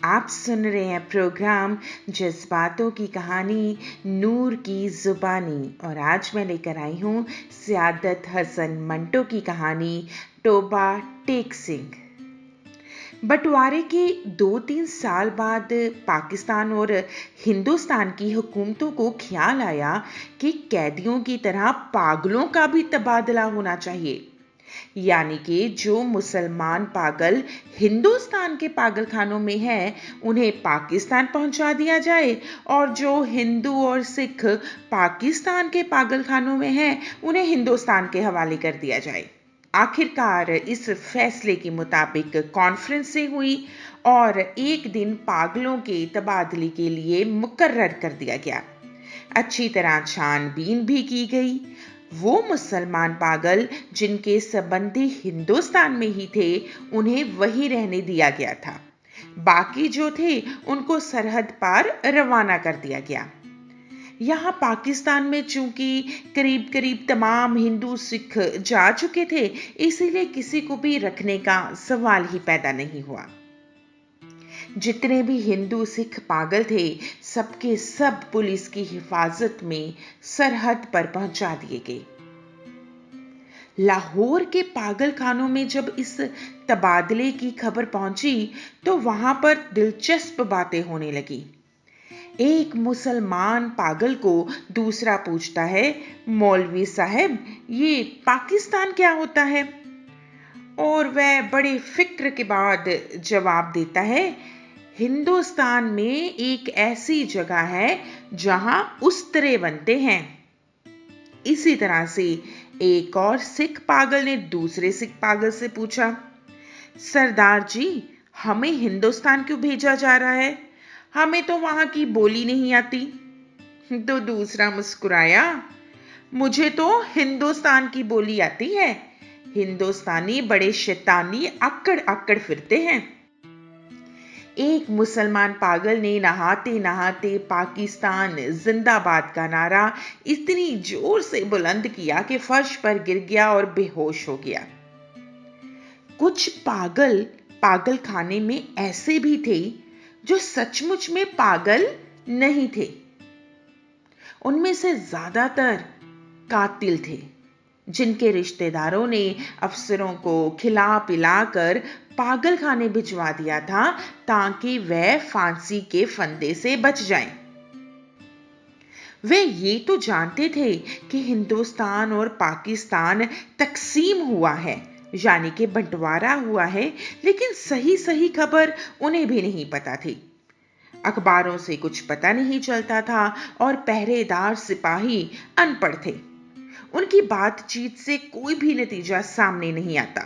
आप सुन रहे हैं प्रोग्राम जज्बातों की कहानी नूर की जुबानी और आज मैं लेकर आई हूँ सियादत हसन मंटो की कहानी टोबा टेक सिंह। बंटवारे के 2-3 साल बाद पाकिस्तान और हिंदुस्तान की हुकूमतों को ख्याल आया कि कैदियों की तरह पागलों का भी तबादला होना चाहिए। यानी कि जो मुसलमान पागल हिंदुस्तान के पागल खानों में हैं उन्हें पाकिस्तान पहुंचा दिया जाए और जो हिंदू और सिख पाकिस्तान के पागल खानों में हैं उन्हें हिंदुस्तान के हवाले कर दिया जाए। आखिरकार इस फैसले के मुताबिक कॉन्फ्रेंसें हुई और एक दिन पागलों के तबादले के लिए मुकर्रर कर दिया गया। अच्छी तरह छानबीन भी की गई। वो मुसलमान पागल जिनके संबंधी हिंदुस्तान में ही थे उन्हें वहीं रहने दिया गया था। बाकी जो थे उनको सरहद पार रवाना कर दिया गया। यहाँ पाकिस्तान में चूंकि करीब करीब तमाम हिंदू सिख जा चुके थे, इसीलिए किसी को भी रखने का सवाल ही पैदा नहीं हुआ। जितने भी हिंदू सिख पागल थे सबके सब पुलिस की हिफाजत में सरहद पर पहुंचा दिए गए। लाहौर के पागल खानों में जब इस तबादले की खबर पहुंची तो वहां पर दिलचस्प बातें होने लगी। एक मुसलमान पागल को दूसरा पूछता है, मौलवी साहब ये पाकिस्तान क्या होता है? और वह बड़े फिक्र के बाद जवाब देता है, हिंदुस्तान में एक ऐसी जगह है जहां उस्तरे बनते हैं। इसी तरह से एक और सिख पागल ने दूसरे सिख पागल से पूछा, सरदार जी हमें हिंदुस्तान क्यों भेजा जा रहा है? हमें तो वहां की बोली नहीं आती। तो दूसरा मुस्कुराया, मुझे तो हिंदुस्तान की बोली आती है। हिंदुस्तानी बड़े शैतानी अक्कड़ अक्कड़ फिरते हैं। एक मुसलमान पागल ने नहाते नहाते पाकिस्तान जिंदाबाद का नारा इतनी जोर से बुलंद किया कि फर्श पर गिर गया और बेहोश हो गया। कुछ पागल पागल खाने में ऐसे भी थे जो सचमुच में पागल नहीं थे। उनमें से ज्यादातर कातिल थे जिनके रिश्तेदारों ने अफसरों को खिला पिलाकर पागल खाने भिजवा दिया था ताकि वह फांसी के फंदे से बच जाएं। वे ये तो जानते थे कि हिंदुस्तान और पाकिस्तान तकसीम हुआ है, यानी कि बंटवारा हुआ है, लेकिन सही सही खबर उन्हें भी नहीं पता थी। अखबारों से कुछ पता नहीं चलता था और पहरेदार सिपाही अनपढ़ थे। उनकी बातचीत से कोई भी नतीजा सामने नहीं आता।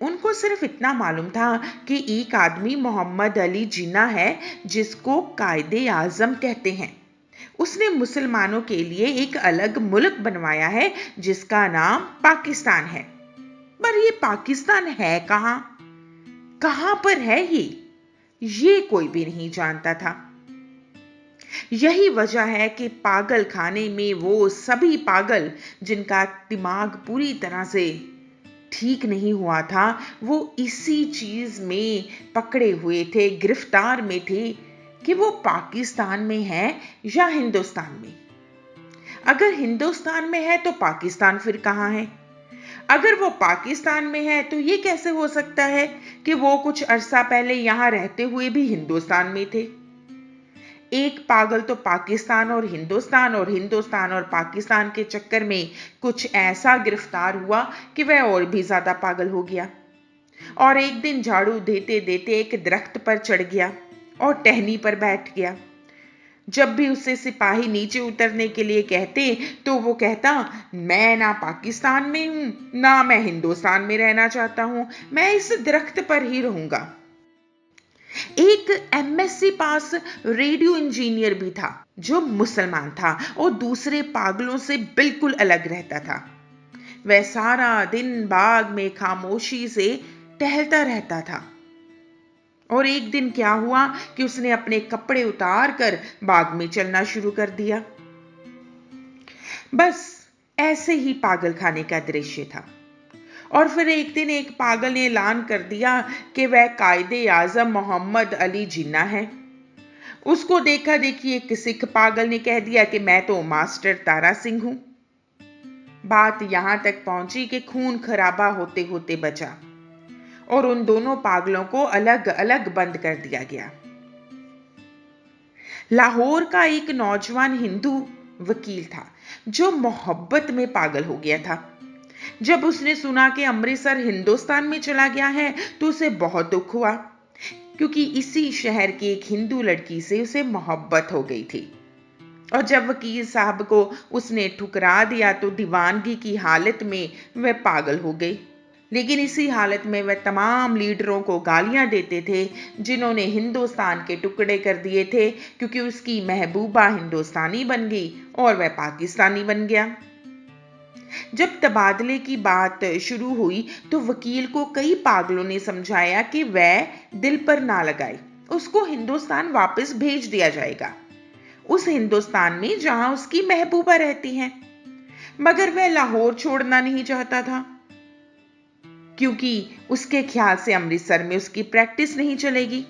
उनको सिर्फ इतना मालूम था कि एक आदमी मोहम्मद अली जिन्ना है जिसको कायदे आजम कहते हैं। उसने मुसलमानों के लिए एक अलग मुल्क बनवाया है जिसका नाम पाकिस्तान है। पर ये पाकिस्तान है कहां? कहां पर है ये कोई भी नहीं जानता था। यही वजह है कि पागल खाने में वो सभी पागल जिनका दिमाग पूरी तरह से ठीक नहीं हुआ था वो इसी चीज में पकड़े हुए थे, गिरफ्तार में थे कि वो पाकिस्तान में है या हिंदुस्तान में। अगर हिंदुस्तान में है तो पाकिस्तान फिर कहां है? अगर वो पाकिस्तान में है तो ये कैसे हो सकता है कि वो कुछ अरसा पहले यहां रहते हुए भी हिंदुस्तान में थे? एक पागल तो पाकिस्तान और हिंदुस्तान और पाकिस्तान के चक्कर में कुछ ऐसा गिरफ्तार हुआ कि वह और भी ज्यादा पागल हो गया और एक दिन झाड़ू देते देते एक दरख्त पर चढ़ गया और टहनी पर बैठ गया। जब भी उसे सिपाही नीचे उतरने के लिए कहते तो वो कहता, मैं ना पाकिस्तान में हूं ना मैं हिंदुस्तान में रहना चाहता हूं, मैं इस दरख्त पर ही रहूंगा। एक एमएससी पास रेडियो इंजीनियर भी था जो मुसलमान था और दूसरे पागलों से बिल्कुल अलग रहता था। वह सारा दिन बाग में खामोशी से टहलता रहता था और एक दिन क्या हुआ कि उसने अपने कपड़े उतार कर बाग में चलना शुरू कर दिया। बस ऐसे ही पागल खाने का दृश्य था और फिर एक दिन एक पागल ने ऐलान कर दिया कि वह कायदे आजम मोहम्मद अली जिन्ना है। उसको देखा देखी एक सिख पागल ने कह दिया कि मैं तो मास्टर तारा सिंह हूं। बात यहां तक पहुंची कि खून खराबा होते होते बचा और उन दोनों पागलों को अलग अलग बंद कर दिया गया। लाहौर का एक नौजवान हिंदू वकील था जो मोहब्बत में पागल हो गया था। जब उसने सुना कि अमृतसर हिंदुस्तान में चला गया है तो उसे बहुत दुख हुआ, क्योंकि इसी शहर की एक हिंदू लड़की से उसे मोहब्बत हो गई थी। और जब वकील साहब को उसने ठुकरा दिया तो दीवानगी की हालत में वह पागल हो गई। लेकिन इसी हालत में वह तमाम लीडरों को गालियां देते थे जिन्होंने हिंदुस्तान के टुकड़े कर दिए थे, क्योंकि उसकी महबूबा हिंदुस्तानी बन गई और वह पाकिस्तानी बन गया। जब तबादले की बात शुरू हुई तो वकील को कई पागलों ने समझाया कि वह दिल पर ना लगाए, उसको हिंदुस्तान वापस भेज दिया जाएगा, उस हिंदुस्तान में जहां उसकी महबूबा रहती है। मगर वह लाहौर छोड़ना नहीं चाहता था, क्योंकि उसके ख्याल से अमृतसर में उसकी प्रैक्टिस नहीं चलेगी।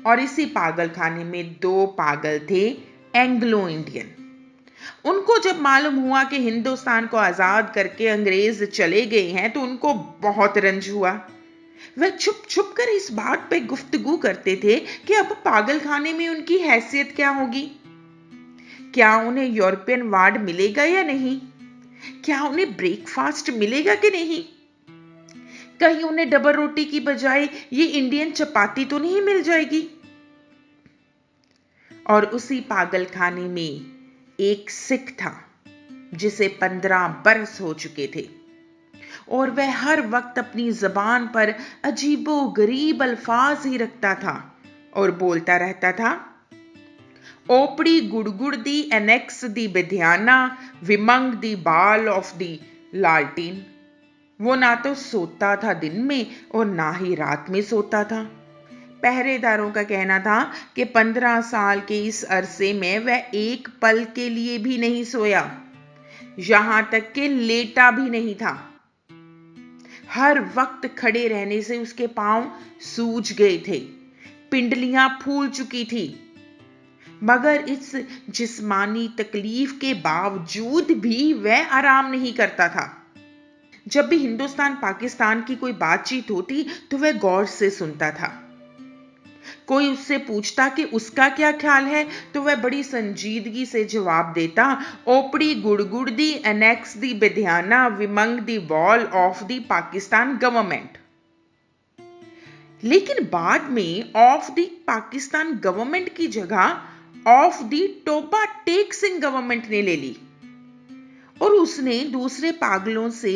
और इसी पागल खाने में दो पागल थे, एंग्लो इंडियन। उनको जब मालूम हुआ कि हिंदुस्तान को आजाद करके अंग्रेज चले गए हैं तो उनको बहुत रंज हुआ। वह छुप छुप कर इस बात पे गुफ्तगू करते थे कि अब पागल खाने में उनकी हैसियत क्या होगी, क्या उन्हें यूरोपियन वार्ड मिलेगा या नहीं, क्या उन्हें ब्रेकफास्ट मिलेगा कि नहीं, कहीं उन्हें डबल रोटी की बजाय ये इंडियन चपाती तो नहीं मिल जाएगी। और उसी पागल खाने में एक सिख था जिसे 15 बरस हो चुके थे और वह हर वक्त अपनी जबान पर अजीबो गरीब अल्फाज ही रखता था और बोलता रहता था, ओपड़ी गुड़गुड़ दी एनेक्स दी बिध्याना विमंग दी बाल ऑफ दी लालटीन। वो ना तो सोता था दिन में और ना ही रात में सोता था। पहरेदारों का कहना था कि 15 साल के इस अरसे में वह एक पल के लिए भी नहीं सोया, यहां तक कि लेटा भी नहीं था। हर वक्त खड़े रहने से उसके पांव सूज गए थे, पिंडलियां फूल चुकी थी। मगर इस जिस्मानी तकलीफ के बावजूद भी वह आराम नहीं करता था। जब भी हिंदुस्तान पाकिस्तान की कोई बातचीत होती तो वह गौर से सुनता था। कोई उससे पूछता कि उसका क्या ख्याल है तो वह बड़ी संजीदगी से जवाब देता, ओपड़ी गुड़गुड़ दी एनेक्स दी बिध्याना विमंग दी वॉल ऑफ दी पाकिस्तान गवर्नमेंट। लेकिन बाद में ऑफ दी पाकिस्तान गवर्नमेंट की जगह of the Toba Tek Singh government ने ले ली और उसने दूसरे पागलों से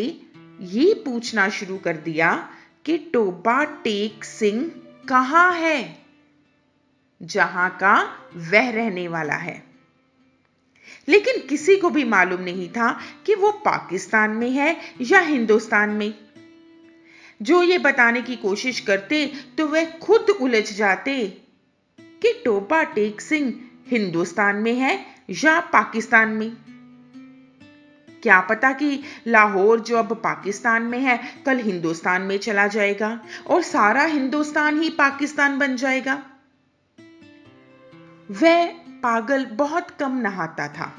ये पूछना शुरू कर दिया कि टोबा टेक सिंह कहां है, जहां का वह रहने वाला है। लेकिन किसी को भी मालूम नहीं था कि वो पाकिस्तान में है या हिंदुस्तान में। जो ये बताने की कोशिश करते तो वह खुद उलझ जाते कि टोबा टेक सिंह हिंदुस्तान में है या पाकिस्तान में। क्या पता कि लाहौर जो अब पाकिस्तान में है कल हिंदुस्तान में चला जाएगा और सारा हिंदुस्तान ही पाकिस्तान बन जाएगा। वह पागल बहुत कम नहाता था,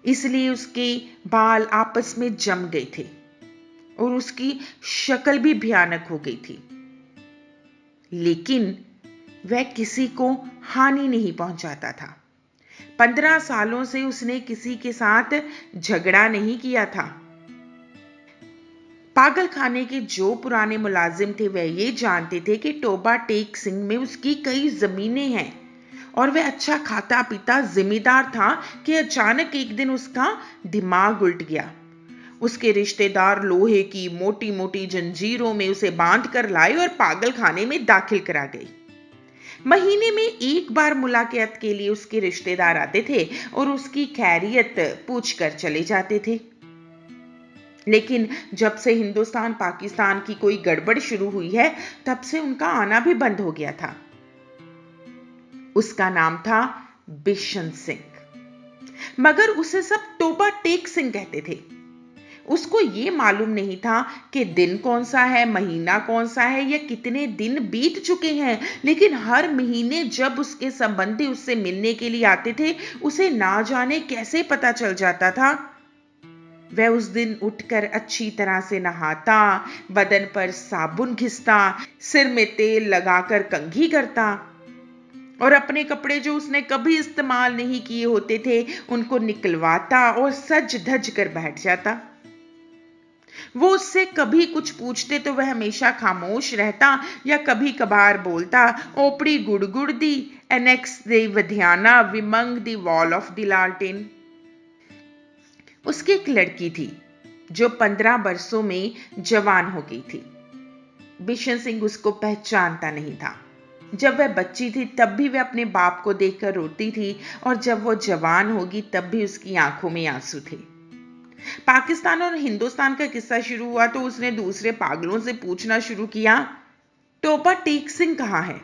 इसलिए उसके बाल आपस में जम गए थे और उसकी शक्ल भी भयानक हो गई थी। लेकिन वह किसी को हानि नहीं पहुंचाता था। 15 सालों से उसने किसी के साथ झगड़ा नहीं किया था। पागल खाने के जो पुराने मुलाजिम थे वह ये जानते थे कि टोबा टेक सिंह में उसकी कई जमीनें हैं और वह अच्छा खाता पीता जिम्मेदार था कि अचानक एक दिन उसका दिमाग उल्ट गया। उसके रिश्तेदार लोहे की मोटी मोटी जंजीरों में उसे बांध कर लाए और पागल खाने में दाखिल करा गए। महीने में एक बार मुलाकात के लिए उसके रिश्तेदार आते थे और उसकी खैरियत पूछकर चले जाते थे। लेकिन जब से हिंदुस्तान पाकिस्तान की कोई गड़बड़ शुरू हुई है तब से उनका आना भी बंद हो गया था। उसका नाम था बिशन सिंह, मगर उसे सब टोबा टेक सिंह कहते थे। उसको ये मालूम नहीं था कि दिन कौन सा है, महीना कौन सा है या कितने दिन बीत चुके हैं, लेकिन हर महीने जब उसके संबंधी उससे मिलने के लिए आते थे, उसे ना जाने कैसे पता चल जाता था। वह उस दिन उठकर अच्छी तरह से नहाता, बदन पर साबुन घिसता, सिर में तेल लगाकर कंघी करता और अपने कपड़े जो उसने कभी इस्तेमाल नहीं किए होते थे उनको निकलवाता और सज धज कर बैठ जाता। वो उससे कभी कुछ पूछते तो वह हमेशा खामोश रहता या कभी कभार बोलता, ओपड़ी गुड़गुड़ दी, एनेक्स दे वध्याना विमंग दी वॉल ऑफ द लालटेन। उसकी एक लड़की थी जो 15 बरसों में जवान हो गई थी। बिशन सिंह उसको पहचानता नहीं था। जब वह बच्ची थी तब भी वह अपने बाप को देखकर रोती थी और जब वो जवान होगी तब भी उसकी आंखों में आंसू थे। पाकिस्तान और हिंदुस्तान का किस्सा शुरू हुआ तो उसने दूसरे पागलों से पूछना शुरू किया, टोपा टेक सिंह कहाँ है?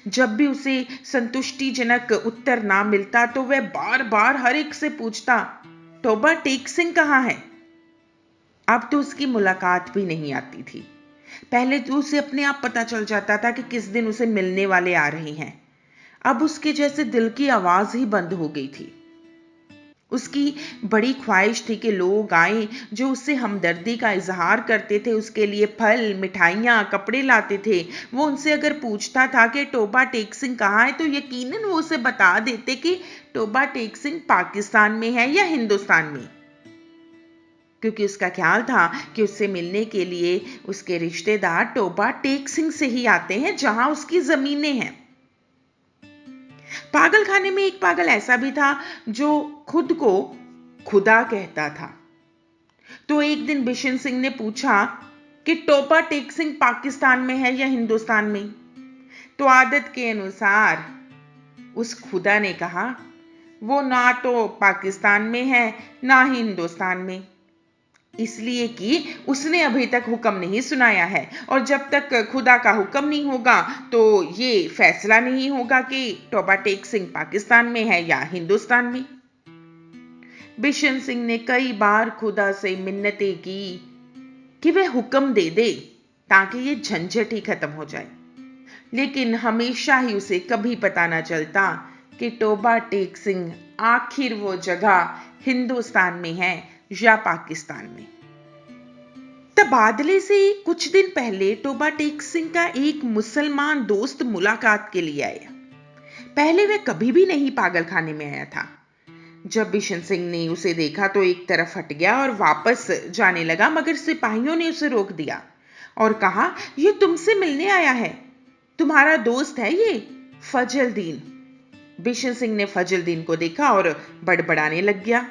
जब भी उसे संतुष्टिजनक उत्तर ना मिलता तो वह बार बार हर एक से पूछता, टोबा टेक सिंह कहाँ है? अब तो उसकी मुलाकात भी नहीं आती थी। पहले तो उसे अपने आप पता चल जाता था कि किस दिन उसे मिलने वाले आ रहे हैं। अब उसके जैसे दिल की आवाज ही बंद हो गई थी। उसकी बड़ी ख्वाहिश थी कि लोग आए जो उससे हमदर्दी का इजहार करते थे, उसके लिए फल, मिठाइयाँ, कपड़े लाते थे। वो उनसे अगर पूछता था कि टोबा टेक सिंह कहाँ है तो यकीनन वो उसे बता देते कि टोबा टेक सिंह पाकिस्तान में है या हिंदुस्तान में, क्योंकि उसका ख्याल था कि उससे मिलने के लिए उसके रिश्तेदार टोबा टेक सिंह से ही आते हैं जहां उसकी जमीनें हैं। पागल खाने में एक पागल ऐसा भी था जो खुद को खुदा कहता था। तो एक दिन बिशन सिंह ने पूछा कि टोपा टेक सिंह पाकिस्तान में है या हिंदुस्तान में? तो आदत के अनुसार उस खुदा ने कहा, वो ना तो पाकिस्तान में है ना ही हिंदुस्तान में, इसलिए कि उसने अभी तक हुक्म नहीं सुनाया है और जब तक खुदा का हुक्म नहीं होगा तो ये फैसला नहीं होगा कि टोबा टेक सिंह पाकिस्तान में है या हिंदुस्तान में। बिशन सिंह ने कई बार खुदा से मिन्नतें की कि वह हुक्म दे दे ताकि ये झंझट ही खत्म हो जाए, लेकिन हमेशा ही उसे कभी पता ना चलता कि टोबा टेक सिंह आखिर वो जगह हिंदुस्तान में है या पाकिस्तान में। तबादले से कुछ दिन पहले टोबा टेक सिंह का एक मुसलमान दोस्त मुलाकात के लिए आया। पहले वह कभी भी नहीं पागल खाने में आया था। जब बिशन सिंह ने उसे देखा तो एक तरफ हट गया और वापस जाने लगा, मगर सिपाहियों ने उसे रोक दिया और कहा, यह तुमसे मिलने आया है, तुम्हारा दोस्त है ये फजलदीन। बिशन सिंह ने फजलदीन को देखा और बड़बड़ाने लग गया।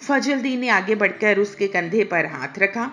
फजलदीन ने आगे बढ़कर उसके कंधे पर हाथ रखा